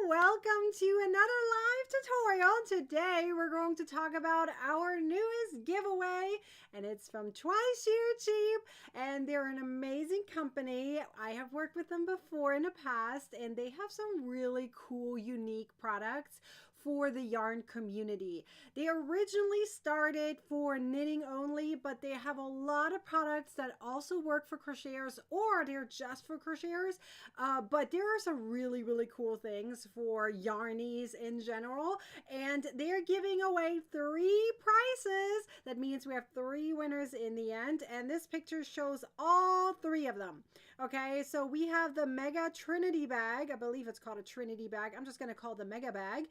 Welcome to another live tutorial. Today we're going to talk about our newest giveaway, and it's from Sheared Cheap, and they're an amazing company. I have worked with them before in the past, and they have some really cool, unique products for the yarn community. They originally started for knitting only, but they have a lot of products that also work for crocheters, or they're just for crocheters. But there are some really cool things for yarnies in general, and they're giving away 3 prizes. That means we have 3 winners in the end, and this picture shows all 3 of them. Okay, so we have the Mega Trinity bag. I believe it's called a Trinity bag. I'm just going to call it the Mega bag.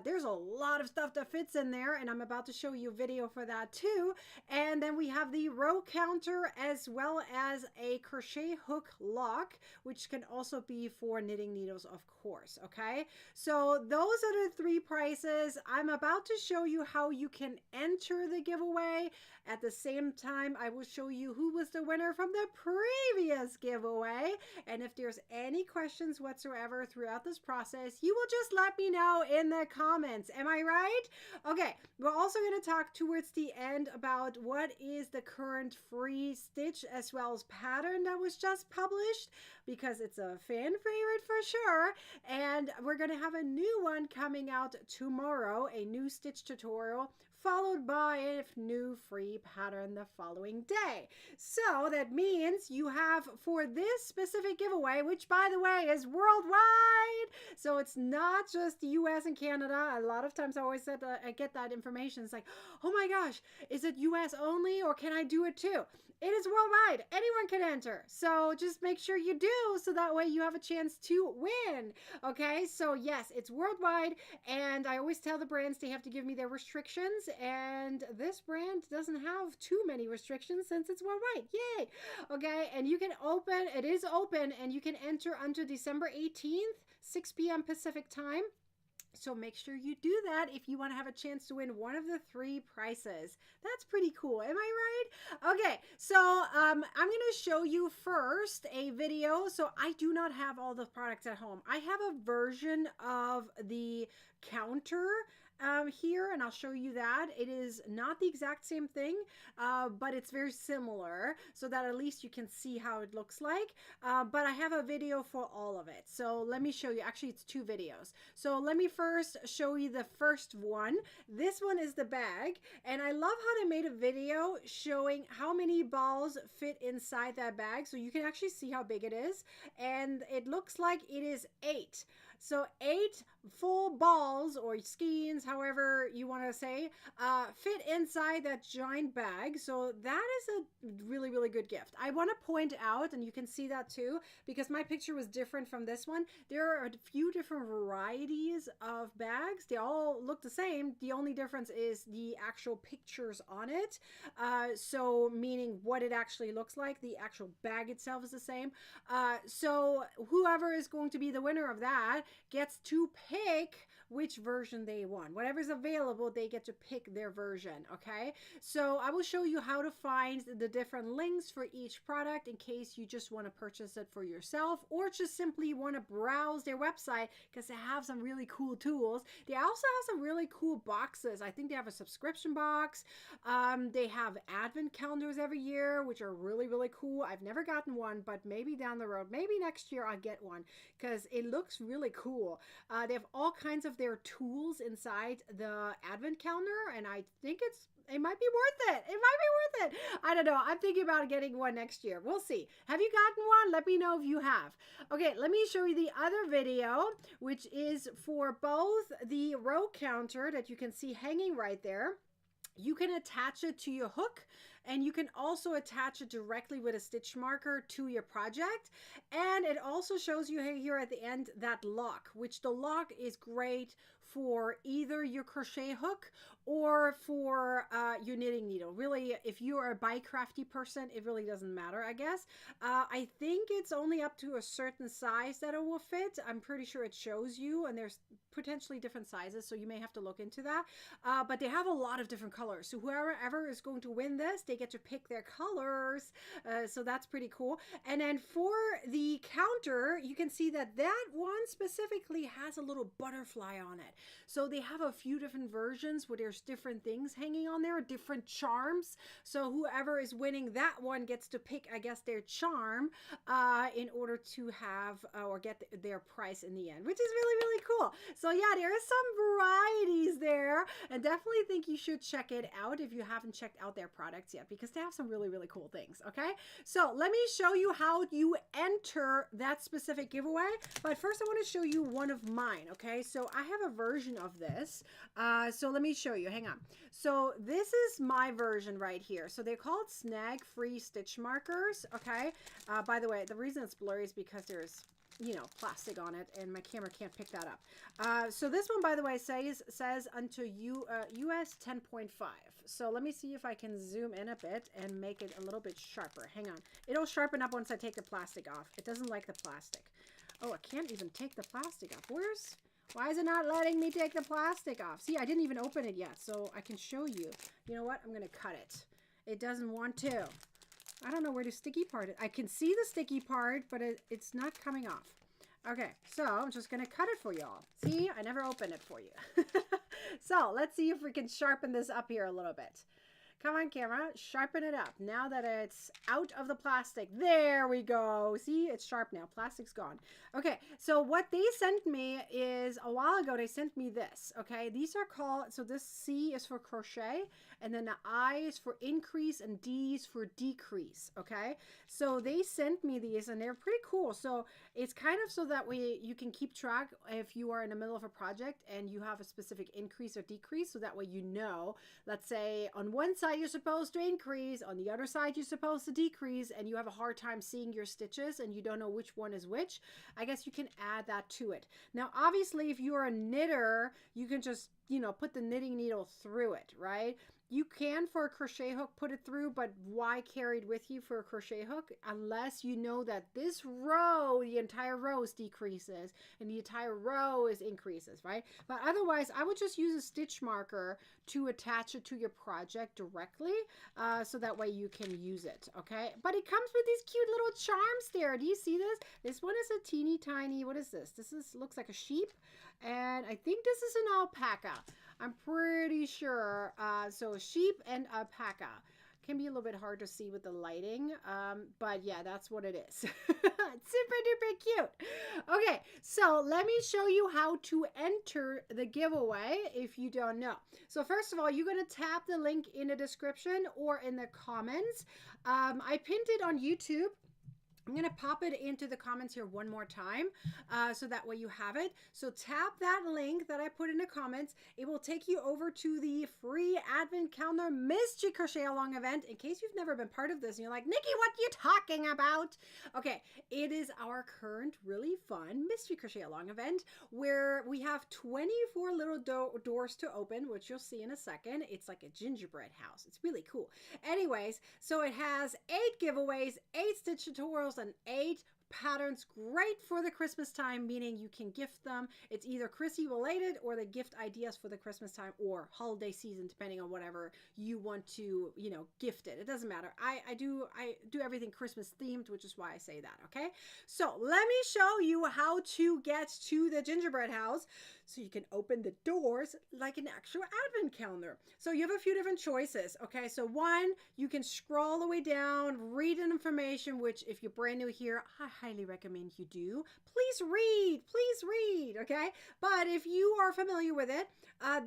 There's a lot of stuff that fits in there, and I'm about to show you a video for that too. And then we have the row counter, as well as a crochet hook lock, which can also be for knitting needles, of course. Okay, so those are the 3 prizes. I'm about to show you how you can enter the giveaway. At the same time, I will show you who was the winner from the previous giveaway, and if there's any questions whatsoever throughout this process, you will just let me know in the comments. Am I right? Okay, we're also going to talk towards the end about what is the current free stitch as well as pattern that was just published, because it's a fan favorite for sure. And we're going to have a new one coming out tomorrow, a new stitch tutorial, followed by a new free pattern the following day. So that means you have, for this specific giveaway, which by the way is worldwide, so it's not just the US and Canada. A lot of times I always said I get that information. It's like, oh my gosh, is it US only, or can I do it too? It is worldwide. Anyone can enter. So just make sure you do, so that way you have a chance to win. Okay, so yes, it's worldwide, and I always tell the brands they have to give me their restrictions, and this brand doesn't have too many restrictions since it's worldwide. Yay! Okay, and you can open, it is open, and you can enter until December 18th, 6 p.m. Pacific time. So make sure you do that if you want to have a chance to win one of the 3 prizes. That's pretty cool. Am I right? Okay, so I'm going to show you first a video. So I do not have all the products at home. I have a version of the counter here, and I'll show you that. It is not the exact same thing, but it's very similar, so that at least you can see how it looks like. But I have a video for all of it. So let me show you. Actually, it's 2 videos. So let me first show you the first one. This one is the bag, and I love how they made a video showing how many balls fit inside that bag, so you can actually see how big it is, and it looks like it is 8. So 8 full balls or skeins, however you want to say, fit inside that giant bag. So that is a really good gift. I want to point out, and you can see that too, because my picture was different from this one. There are a few different varieties of bags. They all look the same. The only difference is the actual pictures on it. So meaning what it actually looks like. The actual bag itself is the same. So whoever is going to be the winner of that gets to pick which version they want. Whatever's available, they get to pick their version, okay? So I will show you how to find the different links for each product in case you just want to purchase it for yourself or just simply want to browse their website because they have some really cool tools. They also have some really cool boxes. I think they have a subscription box. They have advent calendars every year, which are really, really cool. I've never gotten one, but maybe down the road, maybe next year I'll get one because it looks really cool. They have all kinds of their tools inside the advent calendar, and I think it might be worth it. It might be worth it. I don't know. I'm thinking about getting one next year. We'll see. Have you gotten one? Let me know if you have. Okay, let me show you the other video, which is for both the row counter that you can see hanging right there. You can attach it to your hook, and you can also attach it directly with a stitch marker to your project. And it also shows you here at the end that lock, which the lock is great for either your crochet hook or for your knitting needle. Really, if you are a bi-crafty person, it really doesn't matter, I guess. I think it's only up to a certain size that it will fit. I'm pretty sure it shows you, and there's potentially different sizes, so you may have to look into that. But they have a lot of different colors. So whoever is going to win this, they get to pick their colors. So that's pretty cool. And then for the counter, you can see that that one specifically has a little butterfly on it. So they have a few different versions where there's different things hanging on there, different charms. So whoever is winning that one gets to pick, I guess, their charm in order to have or get their prize in the end, which is really, really cool. So yeah, there are some varieties there, and definitely think you should check it out if you haven't checked out their products yet, because they have some really, really cool things. Okay, so let me show you how you enter that specific giveaway. But first I want to show you one of mine. Okay, so I have a version of this. So let me show you. Hang on. So this is my version right here. So they're called snag free stitch markers. Okay. By the way, the reason it's blurry is because there's, you know, plastic on it and my camera can't pick that up. So this one, by the way, says until US 10.5. So let me see if I can zoom in a bit and make it a little bit sharper. Hang on. It'll sharpen up once I take the plastic off. It doesn't like the plastic. Oh, I can't even take the plastic off. Why is it not letting me take the plastic off? See, I didn't even open it yet, so I can show you. You know what? I'm going to cut it. It doesn't want to. I don't know where the sticky part is. I can see the sticky part, but it's not coming off. Okay, so I'm just going to cut it for y'all. See, I never opened it for you. So let's see if we can sharpen this up here a little bit. Come on, camera, sharpen it up. Now that it's out of the plastic, there we go. See, it's sharp now. Plastic's gone. Okay, so what they sent me is, a while ago, they sent me this, okay? These are called, so this C is for crochet, and then the I is for increase, and D is for decrease, okay? So they sent me these, and they're pretty cool. So it's kind of so that way you can keep track if you are in the middle of a project and you have a specific increase or decrease, so that way you know, let's say on one side, you're supposed to increase, on the other side you're supposed to decrease, and you have a hard time seeing your stitches and you don't know which one is which. I guess you can add that to it. Now obviously if you're a knitter, you can just, you know, put the knitting needle through it, right? You can, for a crochet hook, put it through, but why carry it with you for a crochet hook? Unless you know that this row, the entire row is decreases and the entire row is increases, right? But otherwise, I would just use a stitch marker to attach it to your project directly, so that way you can use it, okay? But it comes with these cute little charms there. Do you see this? This one is a teeny tiny, what is this? Looks like a sheep, and I think this is an alpaca. I'm pretty sure. So sheep and alpaca. Can be a little bit hard to see with the lighting, but yeah, that's what it is. Super duper cute. Okay, so let me show you how to enter the giveaway if you don't know. So first of all, you're going to tap the link in the description or in the comments. I pinned it on YouTube. I'm going to pop it into the comments here one more time, so that way you have it. So tap that link that I put in the comments. It will take you over to the free Advent Calendar Mystery Crochet Along event. In case you've never been part of this and you're like, Nikki, what are you talking about? Okay, it is our current really fun Mystery Crochet Along event where we have 24 little doors to open, which you'll see in a second. It's like a gingerbread house. It's really cool. Anyways, so it has 8 giveaways, 8 stitch tutorials, and 8 patterns, great for the Christmas time, meaning you can gift them. It's either Chrissy related or the gift ideas for the Christmas time or holiday season, depending on whatever you want to, gift it. It doesn't matter. I do everything Christmas themed, which is why I say that. Okay. So let me show you how to get to the gingerbread house so you can open the doors like an actual advent calendar. So you have a few different choices. Okay. So one, you can scroll all the way down, read an information, which if you're brand new here, I highly recommend you do. Please read. Okay. But if you are familiar with it,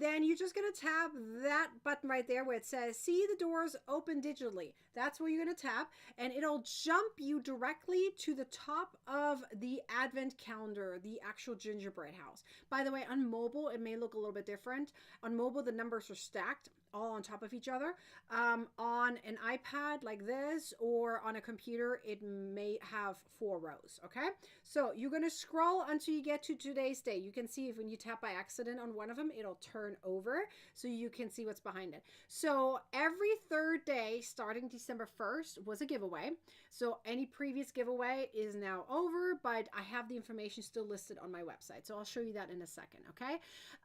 then you're just going to tap that button right there where it says, see the doors open digitally. That's where you're going to tap, and it'll jump you directly to the top of the advent calendar, the actual gingerbread house. By the way, on mobile, it may look a little bit different. On mobile, the numbers are stacked all on top of each other. On an iPad like this or on a computer, it may have 4 rows. Okay, so you're going to scroll until you get to today's date. You can see if when you tap by accident on one of them, it'll turn over so you can see what's behind it. So every third day starting December 1st was a giveaway. So any previous giveaway is now over, but I have the information still listed on my website. So I'll show you that in a second. Okay,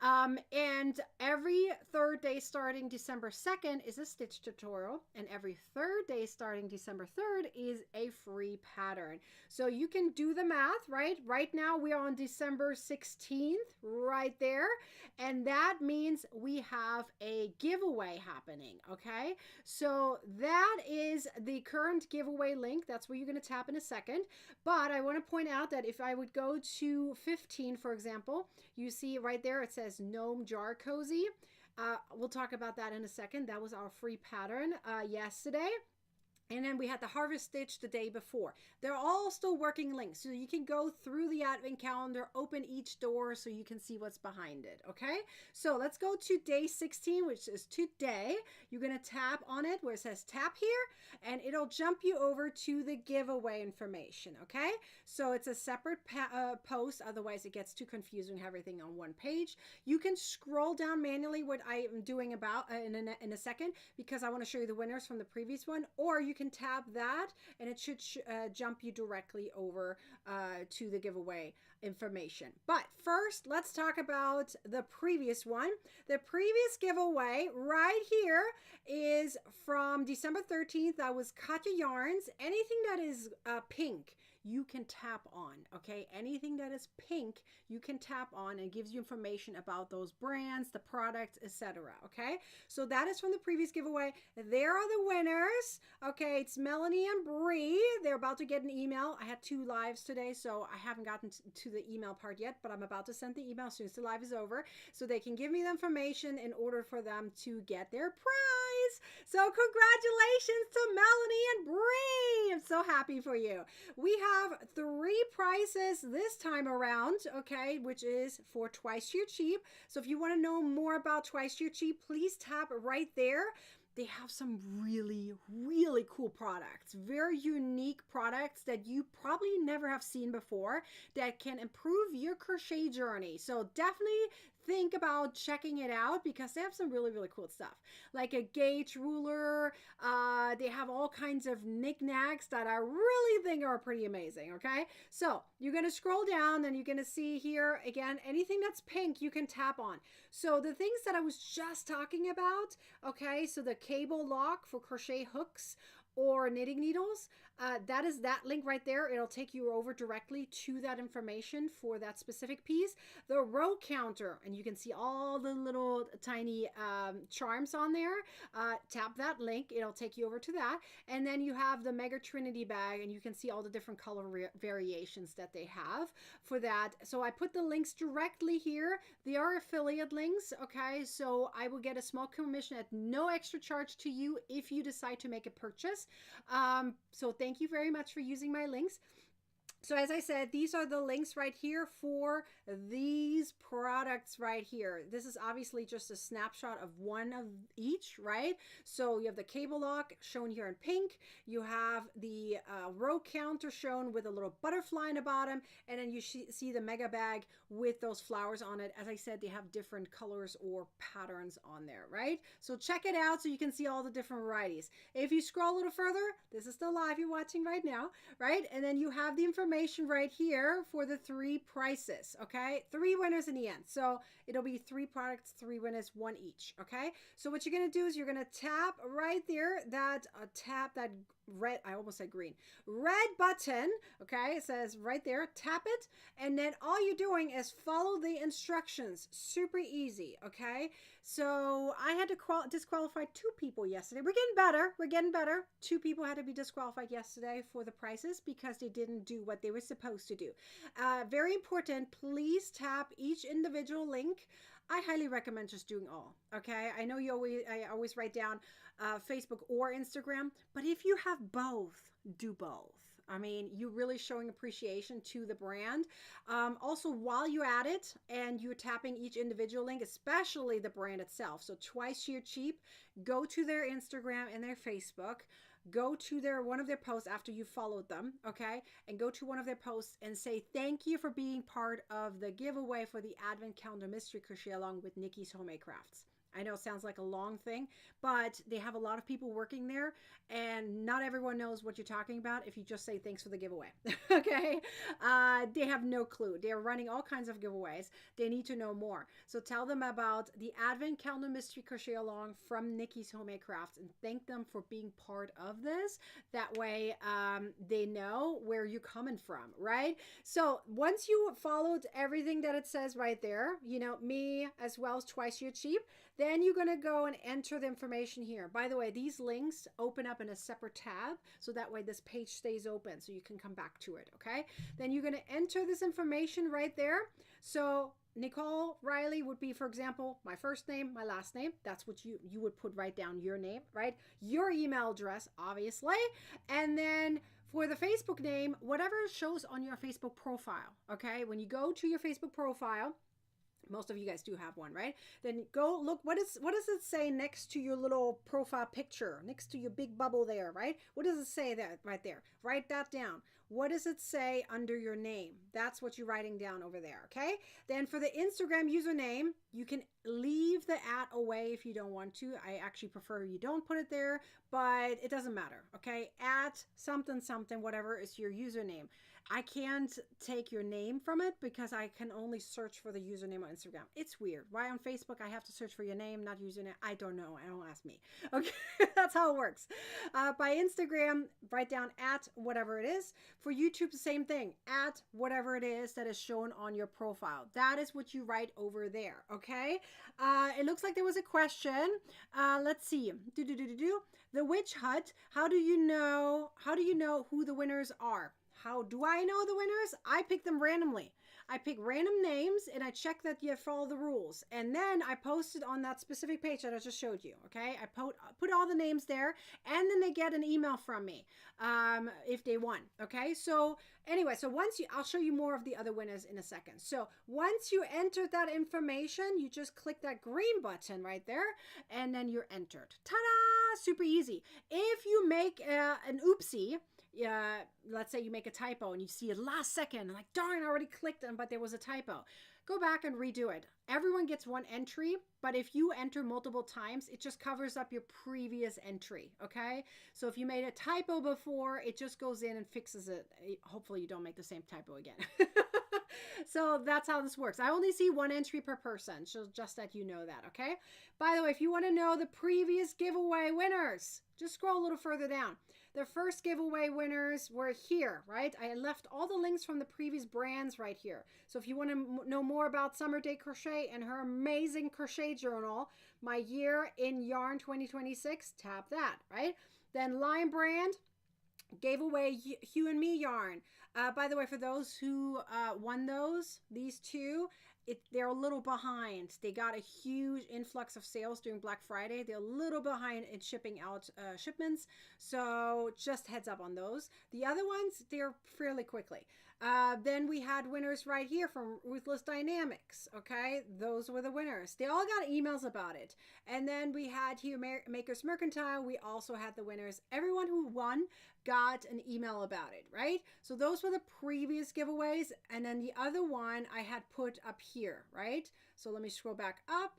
and every third day starting December 2nd is a stitch tutorial, and every third day starting December 3rd is a free pattern. So you can do the math, right? Right now we are on December 16th right there, and that means we have a giveaway happening. Okay, so that is the current giveaway link. That's where you're going to tap in a second. But I want to point out that if I would go to 15, for example, you see right there it says Gnome Jar Cozy. We'll talk about that in a second. That was our free pattern yesterday. And then we had the Harvest Stitch the day before. They're all still working links. So you can go through the advent calendar, open each door so you can see what's behind it. Okay, so let's go to day 16, which is today. You're going to tap on it where it says tap here, and it'll jump you over to the giveaway information. Okay, so it's a separate post. Otherwise, it gets too confusing, everything on one page. You can scroll down manually, what I am doing about in a second, because I want to show you the winners from the previous one, or you can tap that and it should jump you directly over to the giveaway information. But first, let's talk about the previous one. The previous giveaway right here is from December 13th. That was Katya Yarns. Anything that is pink, you can tap on. Okay, anything that is pink, you can tap on, and it gives you information about those brands, the products, etc. Okay, so that is from the previous giveaway. There are the winners. Okay, it's Melanie and Bree. They're about to get an email. I had 2 lives today, so I haven't gotten to the email part yet, but I'm about to send the email as soon as the live is over, so they can give me the information in order for them to get their prize. So congratulations to Melanie and Bree. I'm so happy for you. We have 3 prizes this time around, okay, which is for Twice Sheared Cheap. So if you want to know more about Twice Sheared Cheap, please tap right there. They have some really, really cool products, very unique products that you probably never have seen before that can improve your crochet journey. So definitely think about checking it out because they have some really, really cool stuff, like a gauge ruler. They have all kinds of knickknacks that I really think are pretty amazing. Okay, so you're going to scroll down and you're going to see here again, anything that's pink you can tap on. So the things that I was just talking about, okay, so the cable lock for crochet hooks or knitting needles, that is that link right there. It'll take you over directly to that information for that specific piece. The row counter, and you can see all the little tiny charms on there. Tap that link, it'll take you over to that. And then you have the Mega Trinity bag, and you can see all the different color variations that they have for that. So I put the links directly here. They are affiliate links, okay? So I will get a small commission at no extra charge to you if you decide to make a purchase. So thank you very much for using my links. So as I said, these are the links right here for these products right here. This is obviously just a snapshot of one of each, right? So you have the cable lock shown here in pink. You have the row counter shown with a little butterfly in the bottom. And then you see the mega bag with those flowers on it. As I said, they have different colors or patterns on there, right? So check it out so you can see all the different varieties. If you scroll a little further, this is the live you're watching right now, right? And then you have the information information right here for the 3 prices, okay? 3 winners in the end. So it'll be 3 products, 3 winners, 1 each, okay? So what you're going to do is you're going to tap right there, tap that red, I almost said green, red button, okay? It says right there, tap it, and then all you're doing is follow the instructions. Super easy, okay? So I had to disqualify 2 people yesterday. We're getting better. We're getting better. 2 people had to be disqualified yesterday for the prices because they didn't do what they were supposed to do. Very important. Please tap each individual link. I highly recommend just doing all. Okay. I know I always write down Facebook or Instagram, but if you have both, do both. I mean, you're really showing appreciation to the brand. Also, while you're at it and you're tapping each individual link, especially the brand itself. So Twice Sheared Cheap, go to their Instagram and their Facebook. Go to one of their posts after you followed them, okay? And go to one of their posts and say, thank you for being part of the giveaway for the Advent Calendar Mystery Crochet along with Nikki's Homemade Crafts. I know it sounds like a long thing, but they have a lot of people working there, and not everyone knows what you're talking about if you just say thanks for the giveaway, okay? They have no clue. They're running all kinds of giveaways. They need to know more. So tell them about the Advent Calendar Mystery Crochet Along from Nikki's Homemade Crafts and thank them for being part of this. That way they know where you're coming from, right? So once you followed everything that it says right there, you know, me as well as Twice Sheared Cheap, then you're going to go and enter the information here. By the way, these links open up in a separate tab, so that way this page stays open so you can come back to it, okay? Then you're going to enter this information right there. So Nicole Riley would be, for example, my first name, my last name. That's what you would put right down, your name, right? Your email address, obviously. And then for the Facebook name, whatever shows on your Facebook profile, okay? When you go to your Facebook profile, most of you guys do have one, right? Then go look, what does it say next to your little profile picture, next to your big bubble there, right? What does it say that right there? Write that down. What does it say under your name? That's what you're writing down over there, okay? Then for the Instagram username, you can leave the @ away if you don't want to. I actually prefer you don't put it there, but it doesn't matter, okay? @ something, whatever is your username. I can't take your name from it because I can only search for the username on Instagram. It's weird. Why on Facebook I have to search for your name, not username? I don't know. Don't ask me. Okay, that's how it works. By Instagram, write down @ whatever it is. For YouTube, the same thing. @ whatever it is that is shown on your profile. That is what you write over there. Okay. It looks like there was a question. Let's see. The Witch Hut. How do you know who the winners are? How do I know the winners? I pick them randomly. I pick random names and I check that you follow the rules. And then I post it on that specific page that I just showed you, okay? I put all the names there and then they get an email from me if they won, okay? So anyway, I'll show you more of the other winners in a second. So once you enter that information, you just click that green button right there and then you're entered. Ta-da! Super easy. If you make an oopsie, let's say you make a typo and you see it last second, like, darn, I already clicked on, but there was a typo. Go back and redo it. Everyone gets one entry, but if you enter multiple times, it just covers up your previous entry, okay? So if you made a typo before, it just goes in and fixes it. Hopefully you don't make the same typo again. So that's how this works. I only see one entry per person, so just that you know that, okay? By the way, if you want to know the previous giveaway winners, just scroll a little further down. The first giveaway winners were here, right? I left all the links from the previous brands right here. So if you want to know more about Summer Day Crochet and her amazing crochet journal, My Year in Yarn 2026, tap that, right? Then Lion Brand gave away Hue and Me yarn. By the way, for those who won these two, they're a little behind. They got a huge influx of sales during Black Friday. They're a little behind in shipping out shipments. So just heads up on those. The other ones, they're fairly quickly. Then we had winners right here from Ruthless Dynamics. Okay, those were the winners. They all got emails about it. And then we had here Makers Mercantile. We also had the winners. Everyone who won got an email about it, right? So those were the previous giveaways. And then the other one I had put up here, right? So let me scroll back up.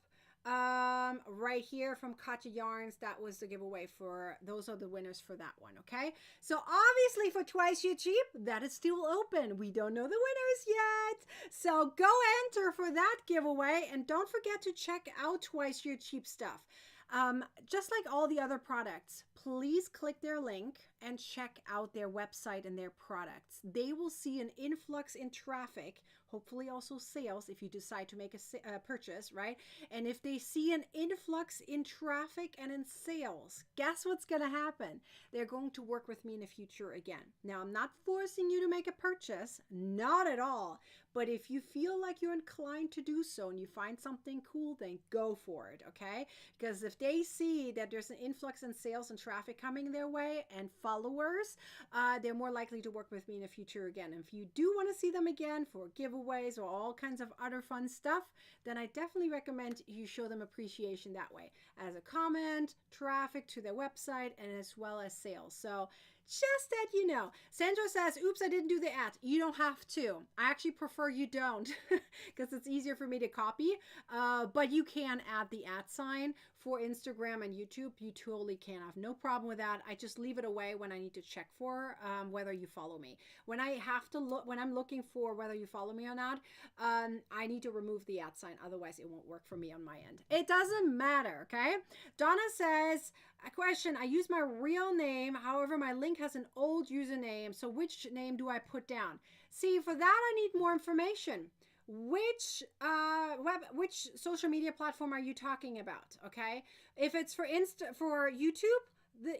right here from Katya Yarns. That was the giveaway for, those are the winners for that one. Okay, so obviously for Twice Sheared Cheap, that is still open. We don't know the winners yet, so go enter for that giveaway, and don't forget to check out Twice Sheared Cheap stuff. Just like all the other products, please click their link and check out their website and their products. They will see an influx in traffic, hopefully also sales if you decide to make a purchase, right? And if they see an influx in traffic and in sales, guess what's going to happen? They're going to work with me in the future again. Now, I'm not forcing you to make a purchase, not at all. But if you feel like you're inclined to do so and you find something cool, then go for it, okay? Because if they see that there's an influx in sales and traffic coming their way and followers, they're more likely to work with me in the future again. And if you do want to see them again for giveaways or all kinds of other fun stuff, then I definitely recommend you show them appreciation that way, as a comment, traffic to their website, and as well as sales. So just that you know. Sandra says, oops, I didn't do the ad. You don't have to. I actually prefer you don't because it's easier for me to copy. But you can add the ad sign for Instagram and YouTube. You totally can. I have no problem with that. I just leave it away when I need to check for whether you follow me. When I have to look, when I'm looking for whether you follow me or not, I need to remove the ad sign. Otherwise, it won't work for me on my end. It doesn't matter, okay? Donna says, a question, I use my real name. However, my link has an old username. So which name do I put down? See, for that, I need more information. Which social media platform are you talking about? Okay. If it's for YouTube,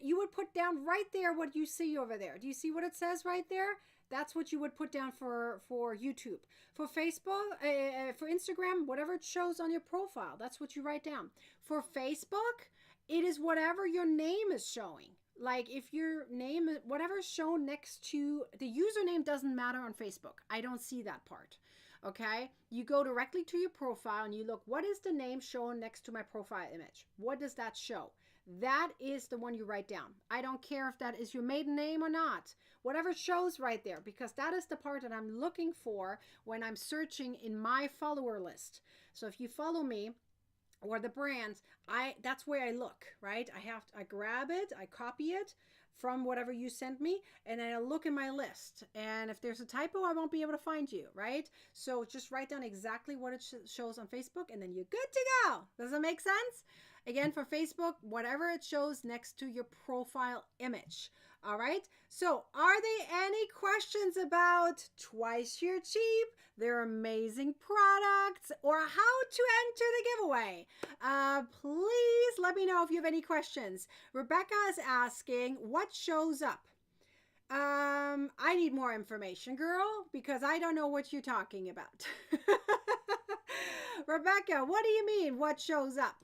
you would put down right there what you see over there. Do you see what it says right there? That's what you would put down for YouTube. For Facebook, for Instagram, whatever it shows on your profile, that's what you write down. For Facebook, it is whatever your name is showing. Like if your name, whatever's shown next to the username doesn't matter on Facebook. I don't see that part. Okay. You go directly to your profile and you look, what is the name shown next to my profile image? What does that show? That is the one you write down. I don't care if that is your maiden name or not. Whatever shows right there, because that is the part that I'm looking for when I'm searching in my follower list. So if you follow me, or the brands, that's where I look, right? I grab it, I copy it from whatever you sent me, and then I look in my list. And if there's a typo, I won't be able to find you, right? So just write down exactly what it shows on Facebook, and then you're good to go. Does that make sense? Again, for Facebook, whatever it shows next to your profile image. All right. So are there any questions about Twice Sheared Cheap, their amazing products, or how to enter the giveaway? Please let me know if you have any questions. Rebecca is asking, what shows up? I need more information, girl, because I don't know what you're talking about. Rebecca, what do you mean, what shows up?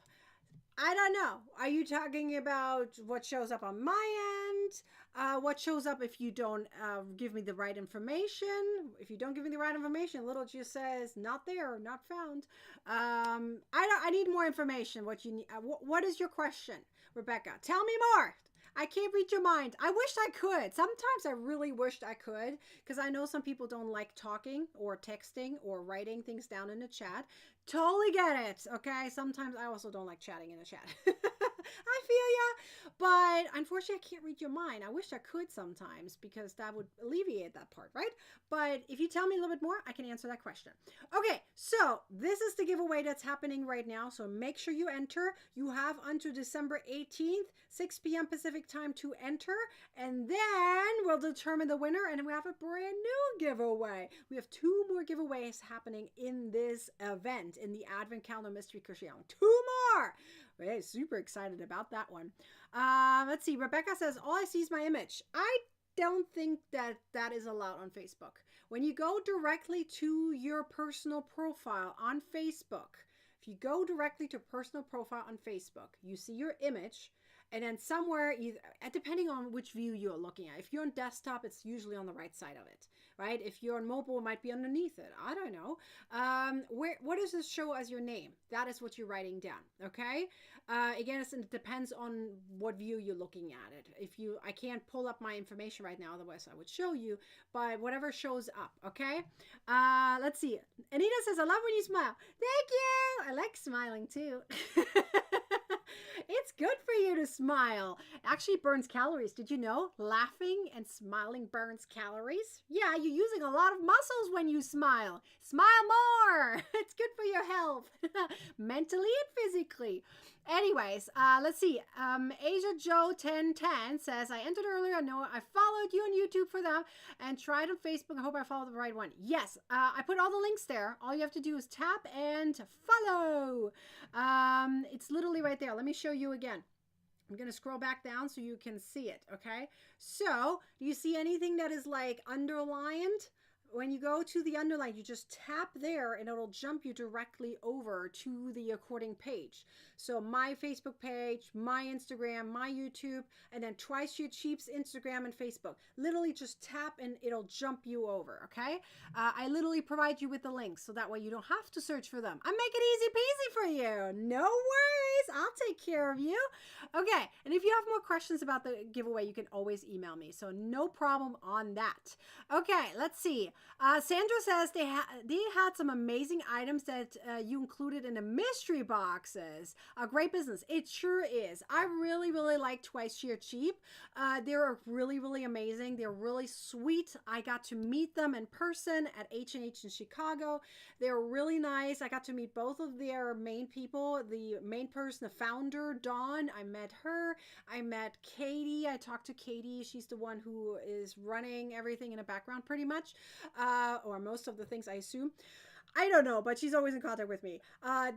I don't know. Are you talking about what shows up on my end? What shows up if you don't give me the right information? If you don't give me the right information, a little just says not there, not found. I need more information. What you need? What is your question, Rebecca? Tell me more. I can't read your mind. I wish I could. Sometimes I really wished I could, because I know some people don't like talking or texting or writing things down in the chat. Totally get it, okay? Sometimes I also don't like chatting in the chat. I feel ya. But unfortunately, I can't read your mind. I wish I could sometimes, because that would alleviate that part, right? But if you tell me a little bit more, I can answer that question. Okay, so this is the giveaway that's happening right now. So make sure you enter. You have until December 18th, 6 p.m. Pacific time to enter. And then we'll determine the winner, and we have a brand new giveaway. We have 2 more giveaways happening in this event, in the Advent Calendar Mystery Crochet. 2 more! We're super excited about that one. Let's see. Rebecca says, all I see is my image. I don't think that is allowed on Facebook. When you go directly to your personal profile on Facebook, if you go directly to personal profile on Facebook, you see your image, and then somewhere, depending on which view you're looking at. If you're on desktop, it's usually on the right side of it. right? If you're on mobile, it might be underneath it. I don't know. What does this show as your name? That is what you're writing down, okay? Again, it depends on what view you're looking at it. I can't pull up my information right now, otherwise I would show you, but whatever shows up, okay? Let's see. Anita says, I love when you smile. Thank you. I like smiling too. It's good for you to smile. Actually burns calories. Did you know? Laughing and smiling burns calories. Yeah, you're using a lot of muscles when you smile. Smile more. It's good for your health, mentally and physically. Anyways, let's see. Asia Joe 1010 says, I entered earlier. I know I followed you on YouTube for that and tried on Facebook. I hope I followed the right one. Yes, I put all the links there. All you have to do is tap and follow. It's literally right there. Let me show you again. I'm going to scroll back down so you can see it. Okay. So do you see anything that is like underlined? When you go to the underline, you just tap there and it'll jump you directly over to the recording page. So my Facebook page, my Instagram, my YouTube, and then Twice Sheared Sheep's Instagram and Facebook. Literally just tap and it'll jump you over, okay? I literally provide you with the links so that way you don't have to search for them. I make it easy peasy for you. No worries. I'll take care of you. Okay, and if you have more questions about the giveaway, you can always email me. So no problem on that. Okay, let's see. Sandra says they had some amazing items that you included in the mystery boxes. A great business. It sure is. I really, really like Twice Sheared Sheep. They're really, really amazing. They're really sweet. I got to meet them in person at H&H in Chicago. They're really nice. I got to meet both of their main people. The main person, the founder, Dawn. I met her. I met Katie. I talked to Katie. She's the one who is running everything in the background pretty much. Or most of the things, I assume. I don't know, but she's always in contact with me.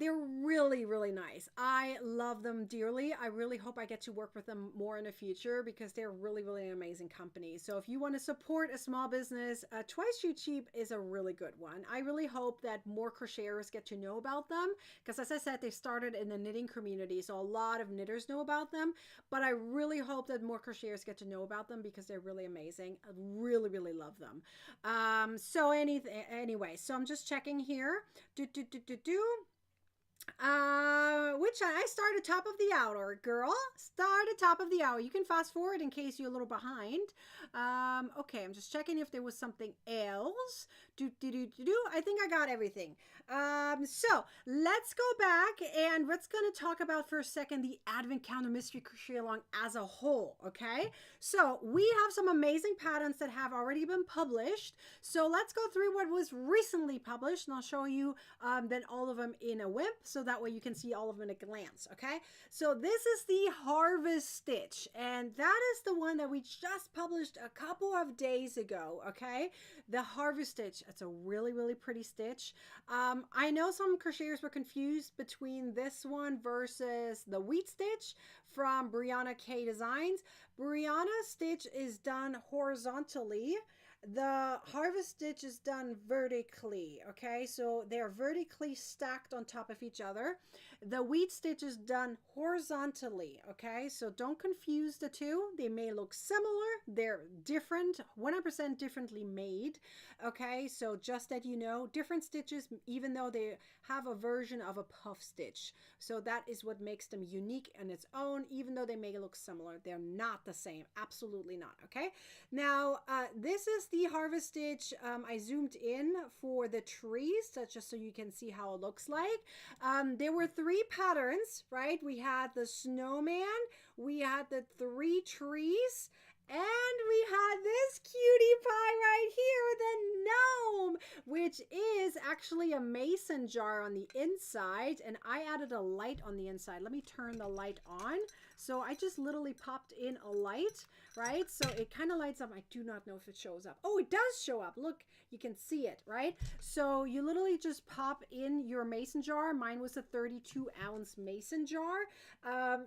They're really, really nice. I love them dearly. I really hope I get to work with them more in the future because they're really, really amazing company. So if you want to support a small business, Twice Sheared Sheep is a really good one. I really hope that more crocheters get to know about them because, as I said, they started in the knitting community, so a lot of knitters know about them. But I really hope that more crocheters get to know about them because they're really amazing. I really, really love them. Anyway, so I'm just checking here. Which I started top of the hour, girl. Started top of the hour. You can fast forward in case you're a little behind. Okay, I'm just checking if there was something else. I think I got everything. So let's go back and let's gonna talk about for a second the Advent Calendar Mystery Crochet Along as a whole. Okay, so we have some amazing patterns that have already been published. So let's go through what was recently published, and I'll show you then all of them in a whip, so that way you can see all of them at a glance. Okay, so this is the Harvest Stitch, and that is the one that we just published a couple of days ago. Okay, the Harvest Stitch. It's a really, really pretty stitch. I know some crocheters were confused between this one versus the Wheat Stitch from Brianna K Designs. Brianna's stitch is done horizontally. The Harvest Stitch is done vertically, okay? So they're vertically stacked on top of each other. The Wheat Stitch is done horizontally, okay? So don't confuse the two. They may look similar. They're different, 100% differently made, okay? So just that you know, different stitches, even though they have a version of a puff stitch. So that is what makes them unique on its own, even though they may look similar. They're not the same. Absolutely not, okay? Now, this is the Harvest Stitch. I zoomed in for the trees, just so you can see how it looks like. There were 3 patterns, right? We had the snowman, we had the 3 trees, and we had this cutie pie right here, the gnome, which is actually a mason jar on the inside, and I added a light on the inside. Let me turn the light on. So I just literally popped in a light, right? So it kind of lights up. I do not know if it shows up. Oh, it does show up. Look, you can see it, right? So you literally just pop in your mason jar. Mine was a 32-ounce mason jar.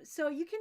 So you can,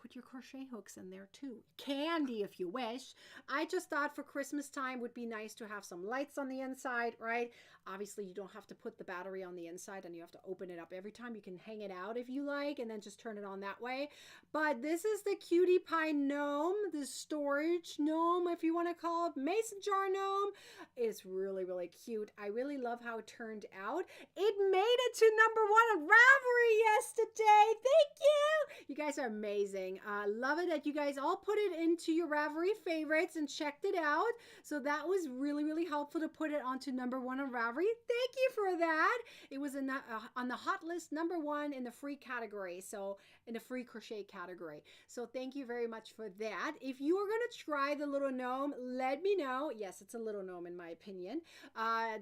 put your crochet hooks in there too. Candy if you wish. I just thought for Christmas time would be nice to have some lights on the inside, right? Obviously, you don't have to put the battery on the inside and you have to open it up every time. You can hang it out if you like and then just turn it on that way. But this is the Cutie Pie gnome, the storage gnome, if you want to call it, mason jar gnome. It's really, really cute. I really love how it turned out. It made it to #1 on Ravelry yesterday. Thank you. You guys are amazing. Love it that you guys all put it into your Ravelry favorites and checked it out. So that was really, really helpful to put it onto #1 on Ravelry. Thank you for that. It was on the hot list #1 in the free category. So in the free crochet category. So thank you very much for that. If you are going to try the little gnome, let me know. Yes, it's a little gnome in my opinion.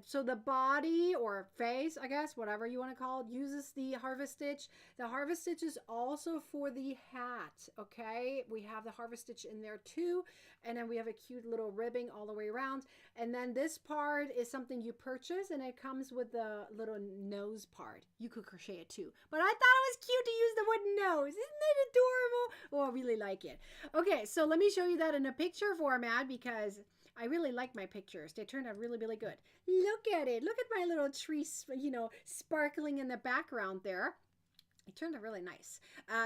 So the body or face, I guess, whatever you want to call it, uses the harvest stitch. The harvest stitch is also for the hat, okay? We have the harvest stitch in there too. And then we have a cute little ribbing all the way around. And then this part is something you purchase and it comes with the little nose part. You could crochet it too. But I thought it was cute to use the wooden nose. Isn't it adorable? Oh, I really like it. Okay, so let me show you that in a picture format because I really like my pictures. They turned out really, really good. Look at it. Look at my little tree, sparkling in the background there. It turned out really nice.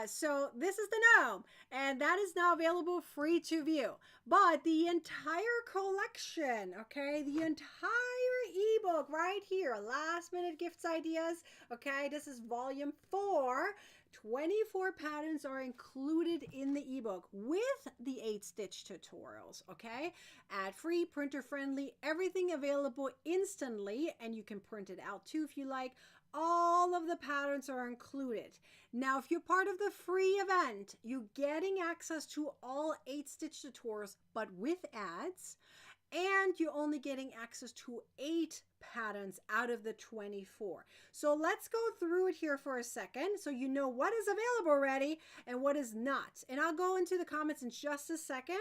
So this is the gnome, and that is now available free to view. But the entire collection, okay, the entire ebook right here, last minute gifts ideas, okay, this is volume 4. 24 patterns are included in the ebook with the 8-stitch tutorials, okay? Ad-free, printer-friendly, everything available instantly, and you can print it out too if you like. All of the patterns are included. Now, if you're part of the free event, you're getting access to all 8-stitch tutorials, but with ads, and you're only getting access to 8 patterns out of the 24. So let's go through it here for a second so you know what is available already and what is not. And I'll go into the comments in just a second.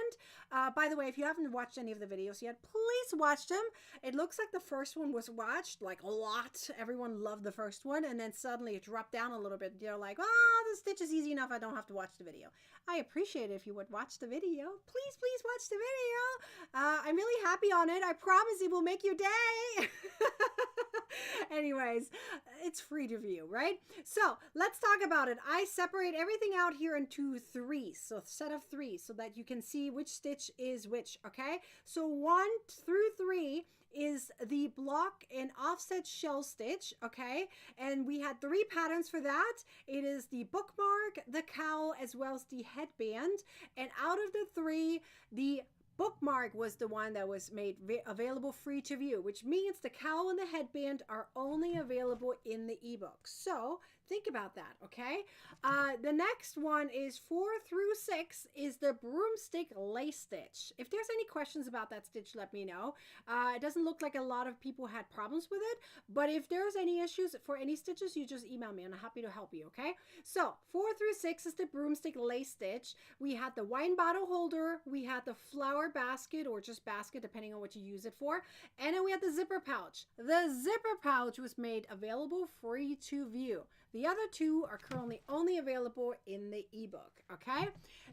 By the way, if you haven't watched any of the videos yet, please watch them. It looks like the first one was watched like a lot. Everyone loved the first one, and then suddenly it dropped down a little bit. You're like, oh, the stitch is easy enough. I don't have to watch the video. I appreciate it if you would watch the video. Please watch the video. I'm really happy on it. I promise it will make your day. Anyways, it's free to view, right? So let's talk about it. I separate everything out here into 3, so set of 3, so that you can see which stitch is which, okay? So 1 through 3 is the block and offset shell stitch, okay? And we had 3 patterns for that. It is the bookmark, the cowl, as well as the headband. And out of the 3, the bookmark was the one that was made available free to view, which means the cowl and the headband are only available in the ebook. So think about that, okay? The next one is 4 through 6 is the broomstick lace stitch. If there's any questions about that stitch, let me know. It doesn't look like a lot of people had problems with it, but if there's any issues for any stitches, you just email me and I'm happy to help you, okay? So 4 through 6 is the broomstick lace stitch. We had the wine bottle holder, we had the flower basket or just basket depending on what you use it for, and then we had the zipper pouch. The zipper pouch was made available free to view. The other 2 are currently only available in the ebook, okay?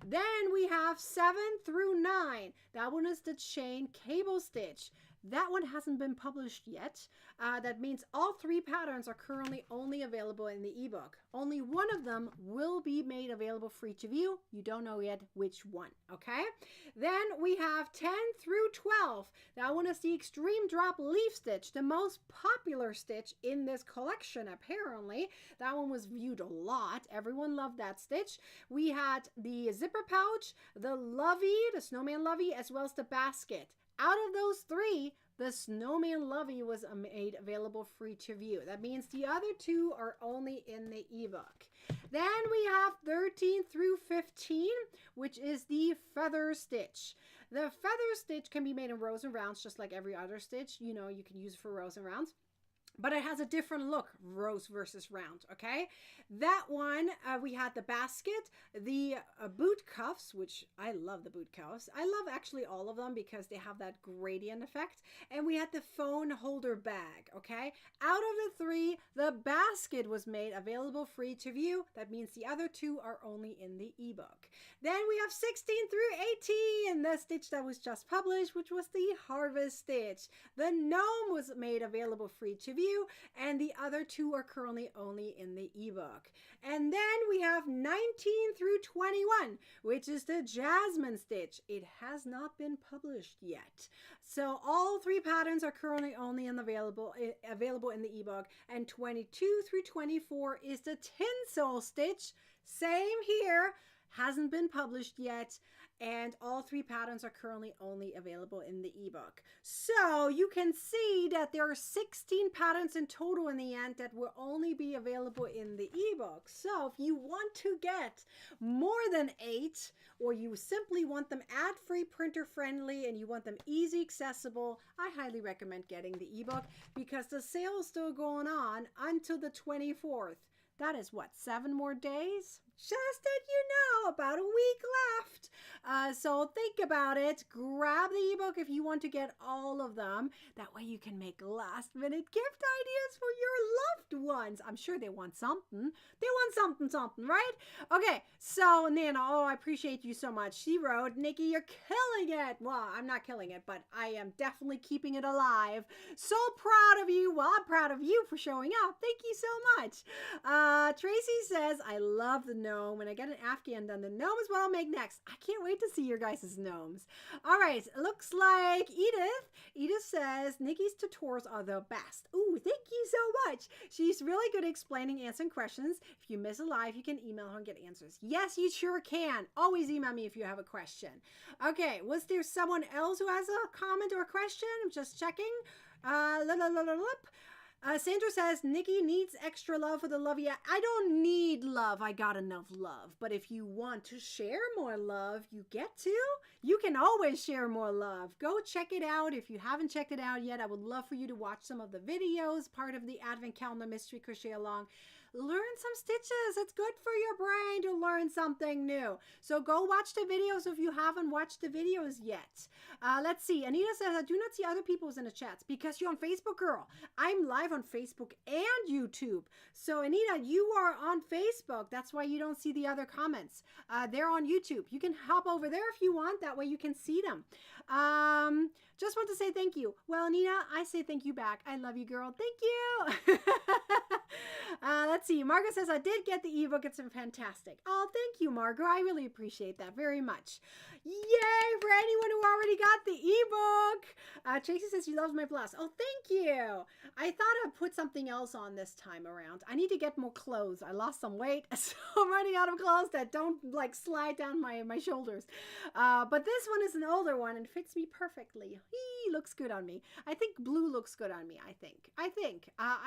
Then we have 7 through 9. That one is the chain cable stitch. That one hasn't been published yet. That means all 3 patterns are currently only available in the ebook. Only one of them will be made available free to view. You don't know yet which one, okay? Then we have 10 through 12. That one is the extreme drop leaf stitch, the most popular stitch in this collection, apparently. That one was viewed a lot. Everyone loved that stitch. We had the zipper pouch, the lovey, the snowman lovey, as well as the basket. Out of those 3, the snowman lovey was made available free to view. That means the other 2 are only in the ebook. Then we have 13 through 15, which is the feather stitch. The feather stitch can be made in rows and rounds, just like every other stitch. You know, you can use it for rows and rounds. but it has a different look, rose versus round. Okay, that one, we had the basket, the boot cuffs, which I love. The boot cuffs, I love actually all of them because they have that gradient effect. And we had the phone holder bag. Okay, out of the three, the basket was made available free to view. That means the other two are only in the ebook. Then we have 16 through 18, the stitch that was just published, which was the harvest stitch. The gnome was made available free to view, and the other two are currently only in the ebook. And then we have 19 through 21, which is the jasmine stitch. It has not been published yet. So all three patterns are currently only available in the ebook. And 22 through 24 is the tinsel stitch. Same here, hasn't been published yet. And all three patterns are currently only available in the ebook. So you can see that there are 16 patterns in total in the end that will only be available in the ebook. So if you want to get more than 8, or you simply want them ad-free, printer-friendly, and you want them easy accessible, I highly recommend getting the ebook because the sale is still going on until the 24th. That is what, 7 more days? Just that you know, about a week left. So think about it. Grab the ebook if you want to get all of them. That way you can make last minute gift ideas for your loved ones. I'm sure they want something. They want something, right? Okay, so Nana, oh, I appreciate you so much. She wrote, Nikki, you're killing it. Well, I'm not killing it, but I am definitely keeping it alive. So proud of you. Well, I'm proud of you for showing up. Thank you so much. Tracy says, I love the gnome. When I get an Afghan done, the gnome is what I'll make next. I can't wait to see your guys' gnomes. All right, it looks like Edith says, Nikki's tutorials are the best. Ooh, thank you so much. She's really good at explaining, answering questions. If you miss a live, you can email her and get answers. Yes, you sure can. Always email me if you have a question. Okay, was there someone else who has a comment or a question? I'm just checking. Sandra says, Nikki needs extra love for the love. Yeah, I don't need love. I got enough love. But if you want to share more love, you get to. You can always share more love. Go check it out. If you haven't checked it out yet, I would love for you to watch some of the videos, part of the Advent Calendar Mystery Crochet Along. Learn some stitches. It's good for your brain to learn something new. So go watch the videos if you haven't watched the videos yet. Let's see. Anita says, I do not see other people's in the chats because you're on Facebook, girl. I'm live on Facebook and YouTube. So Anita, you are on Facebook. That's why you don't see the other comments. They're on YouTube. You can hop over there if you want. That way you can see them. Just want to say thank you. Well, Anita, I say thank you back. I love you, girl. Thank you. Let's see. Margaret says, I did get the ebook. It's fantastic. Oh, thank you, Margaret. I really appreciate that very much. Yay for anyone who already got the ebook. Tracy says she loves my blouse. Oh, thank you. I thought I'd put something else on this time around. I need to get more clothes. I lost some weight, so I'm running out of clothes that don't like slide down my shoulders. But this one is an older one and fits me perfectly. Looks good on me. I think blue looks good on me. I think.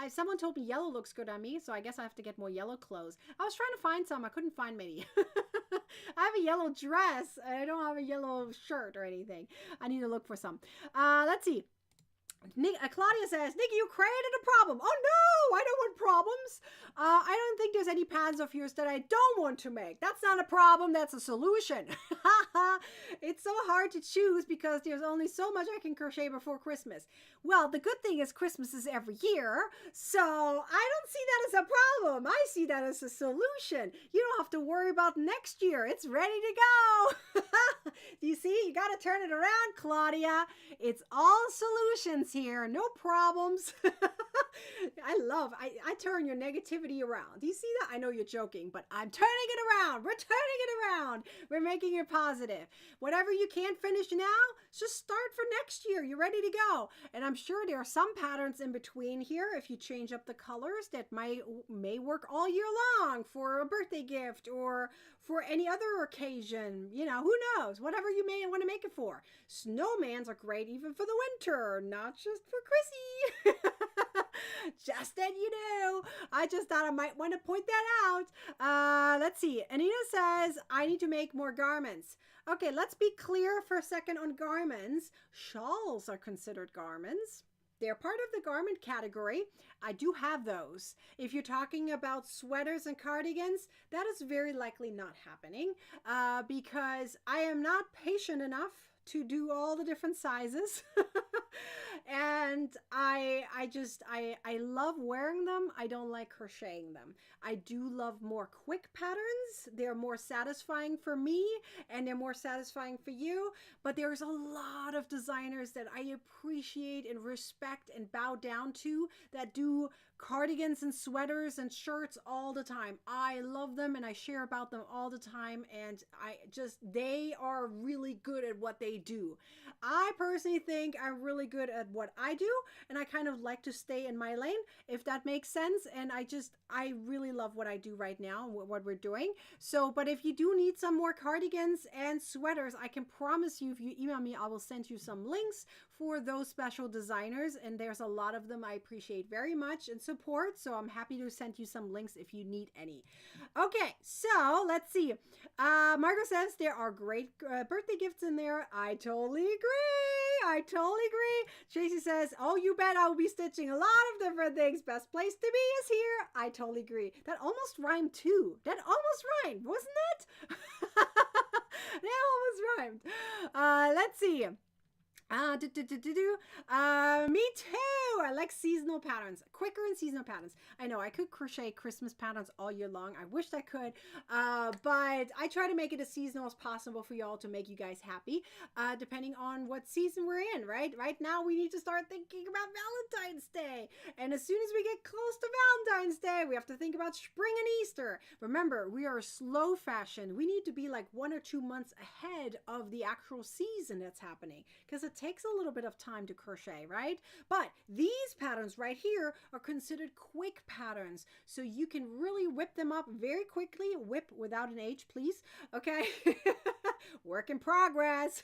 Someone told me yellow looks good on me, so I guess I have to get more yellow clothes. I was trying to find some. I couldn't find many. I have a yellow dress. I don't have a yellow shirt or anything. I need to look for some. Let's see. Claudia says, Nikki, you created a problem. Oh no, I don't want problems. I don't think there's any patterns of yours that I don't want to make. That's not a problem, that's a solution. It's so hard to choose because there's only so much I can crochet before Christmas. Well, the good thing is Christmas is every year, so I don't see that as a problem. I see that as a solution. You don't have to worry about next year. It's ready to go. Do you see? You got to turn it around, Claudia. It's all solutions here. No problems. I turn your negativity around. Do you see that? I know you're joking, but I'm turning it around. We're turning it around. We're making it positive. Whatever you can't finish now, just start for next year. You're ready to go. And I'm sure there are some patterns in between here. If you change up the colors, that may work all year long for a birthday gift or for any other occasion. You know, who knows? Whatever you may want to make it for. Snowmans are great even for the winter, not just for Chrissy. Just that you know. I just thought I might want to point that out. Let's see. Anita says, I need to make more garments. Okay, let's be clear for a second on garments. Shawls are considered garments. they're part of the garment category. I do have those. If you're talking about sweaters and cardigans, that is very likely not happening because I am not patient enough to do all the different sizes. And I love wearing them. I don't like crocheting them. I do love more quick patterns. They're more satisfying for me and they're more satisfying for you. But there's a lot of designers that I appreciate and respect and bow down to that do cardigans and sweaters and shirts all the time. I love them and I share about them all the time, and they are really good at what they do. I personally think I'm really good at what I do, and I kind of like to stay in my lane, if that makes sense. And I really love what I do right now, what we're doing. So, but if you do need some more cardigans and sweaters, I can promise you, if you email me, I will send you some links for those special designers, and there's a lot of them I appreciate very much and support, so I'm happy to send you some links if you need any. Okay, so let's see. Margot says there are great birthday gifts in there. I totally agree. Tracy says, oh, you bet I will be stitching a lot of different things. Best place to be is here. I totally agree. That almost rhymed too. That almost rhymed, wasn't it? That almost rhymed. Let's see. Me too. I like seasonal patterns, quicker and seasonal patterns. I know I could crochet Christmas patterns all year long. I wish I could, but I try to make it as seasonal as possible for y'all to make you guys happy, depending on what season we're in, right? Right now we need to start thinking about Valentine's Day. And as soon as we get close to Valentine's Day, we have to think about spring and Easter. Remember, we are slow fashion. We need to be like 1 or 2 months ahead of the actual season that's happening, because it takes a little bit of time to crochet, right? But these patterns right here are considered quick patterns, so you can really whip them up very quickly. Whip without an H, please. Okay. Work in progress.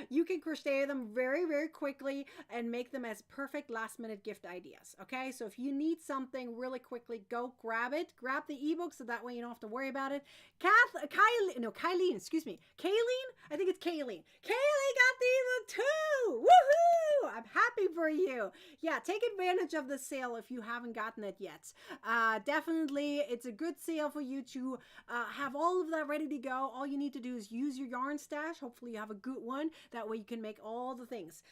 You can crochet them very, very quickly and make them as perfect last minute gift ideas. Okay, so if you need something really quickly, go grab it. Grab the ebook so that way you don't have to worry about it. Kylene, excuse me. Kayleen? I think it's Kayleen. Kayleen got the ebook too. Woohoo! I'm happy for you. Yeah, take advantage of the sale if you haven't gotten it yet. Definitely, it's a good sale for you to have all of that ready to go. All you need to do is use your yarn stash. Hopefully you have a good one. That way you can make all the things.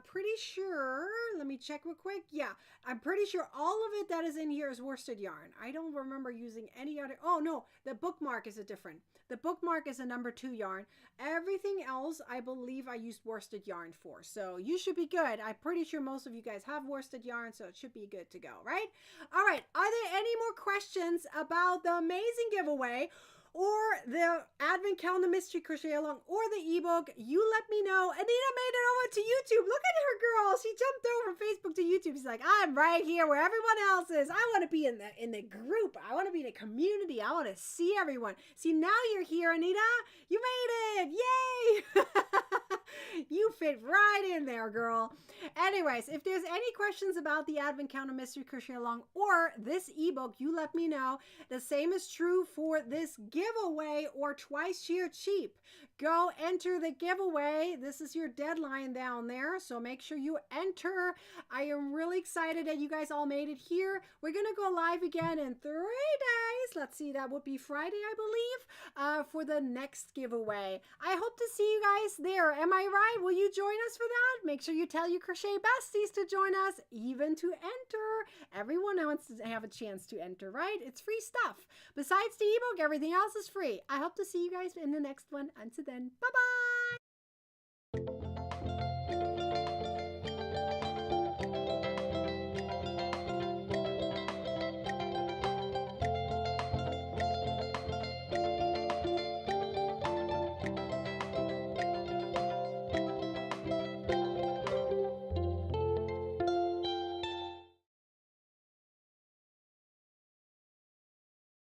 Pretty sure, let me check real quick. Yeah, I'm pretty sure all of it that is in here is worsted yarn. I don't remember using any other. Oh no, the bookmark is a different. The bookmark is a number 2 yarn. Everything else, I believe I used worsted yarn for. So you should be good. I'm pretty sure most of you guys have worsted yarn, so it should be good to go, right? All right. Are there any more questions about the amazing giveaway, or the Advent Calendar Mystery Crochet Along, or the ebook? You let me know. Anita made it over to YouTube. Look at her, girl. She jumped over from Facebook to YouTube. She's like, I'm right here where everyone else is. I want to be in the group. I want to be in a community. I want to see everyone. See, now you're here, Anita. You made it. Yay. You fit right in there, girl. Anyways, if there's any questions about the Advent Calendar Mystery Crochet Along or this ebook, you let me know. The same is true for this giveaway or twice sheared cheap. Go enter the giveaway. This is your deadline down there, so make sure you enter. I am really excited that you guys all made it here. We're gonna go live again in 3 days. Let's see, that would be Friday, I believe, for the next giveaway. I hope to see you guys there. Am I right? Will you join us for that? Make sure you tell your crochet besties to join us, even to enter. Everyone wants to have a chance to enter, right? It's free stuff. Besides the ebook, everything else is free. I hope to see you guys in the next one. Until then, bye-bye.